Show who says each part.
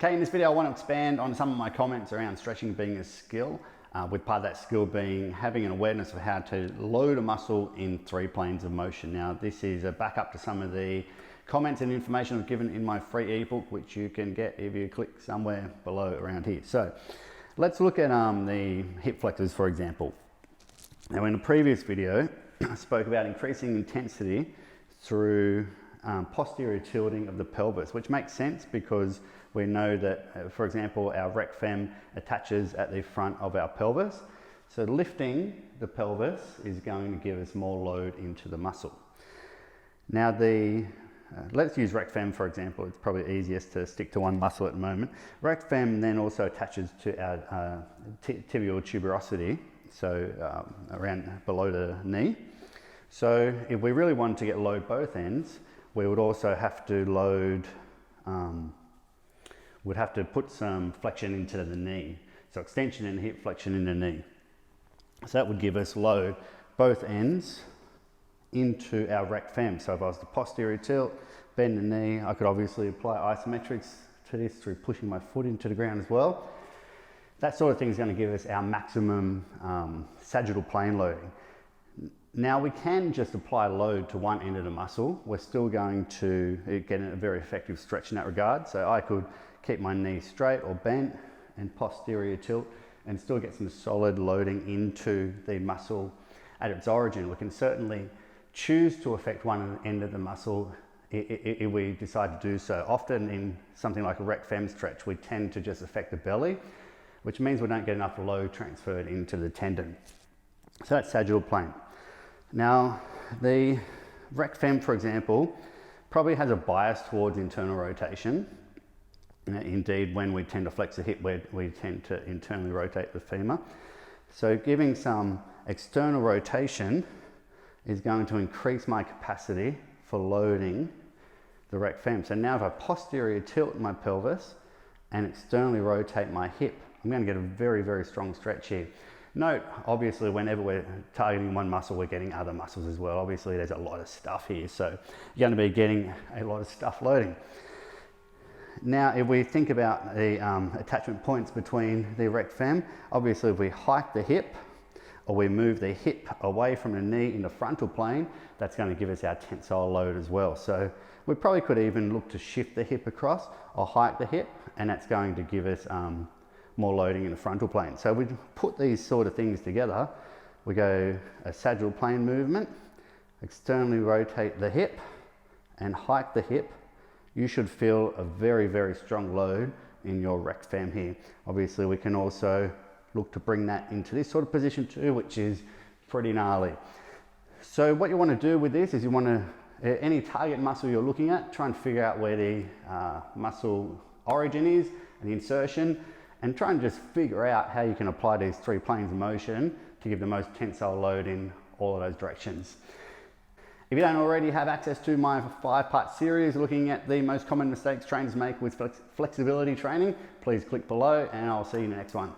Speaker 1: Okay, in this video I want to expand on some of my comments around stretching being a skill, with part of that skill being having an awareness of how to load a muscle in 3 planes of motion. Now this is a backup to some of the comments and information I've given in my free ebook, which you can get if you click somewhere below around here. So let's look at the hip flexors, for example. Now in a previous video I spoke about increasing intensity through posterior tilting of the pelvis, which makes sense because we know that, for example, our rec fem attaches at the front of our pelvis. So lifting the pelvis is going to give us more load into the muscle. Now let's use rec fem for example. It's probably easiest to stick to one muscle at the moment. Rec fem then also attaches to our tibial tuberosity, so around below the knee. So if we really wanted to get load both ends, we would also have to load, would have to put some flexion into the knee. So extension in the hip, flexion in the knee. So that would give us load both ends into our rec fem. So if I was to posterior tilt, bend the knee, I could obviously apply isometrics to this through pushing my foot into the ground as well. That sort of thing is going to give us our maximum sagittal plane loading. Now we can just apply load to one end of the muscle. We're still going to get a very effective stretch in that regard. So I could keep my knee straight or bent and posterior tilt and still get some solid loading into the muscle at its origin. We can certainly choose to affect one end of the muscle if we decide to do so. Often in something like a rec fem stretch, we tend to just affect the belly, which means we don't get enough load transferred into the tendon. So that's sagittal plane. Now, the rec fem, for example, probably has a bias towards internal rotation. Indeed, when we tend to flex the hip, we tend to internally rotate the femur. So giving some external rotation is going to increase my capacity for loading the rec fem. So now if I posterior tilt my pelvis and externally rotate my hip, I'm going to get a very, very strong stretch here. Note, obviously, whenever we're targeting one muscle, we're getting other muscles as well. Obviously, there's a lot of stuff here, so you're going to be getting a lot of stuff loading. Now, if we think about the attachment points between the rec fem, obviously if we hike the hip or we move the hip away from the knee in the frontal plane, that's going to give us our tensile load as well. So we probably could even look to shift the hip across or hike the hip, and that's going to give us more loading in the frontal plane. So we put these sort of things together. We go a sagittal plane movement, externally rotate the hip and hike the hip. You should feel a very, very strong load in your rec fem here. Obviously we can also look to bring that into this sort of position too, which is pretty gnarly. So what you want to do with this is you want to, any target muscle you're looking at, try and figure out where the muscle origin is and the insertion, and try and just figure out how you can apply these 3 planes of motion to give the most tensile load in all of those directions. If you don't already have access to my 5-part series looking at the most common mistakes trainers make with flexibility training, please click below and I'll see you in the next one.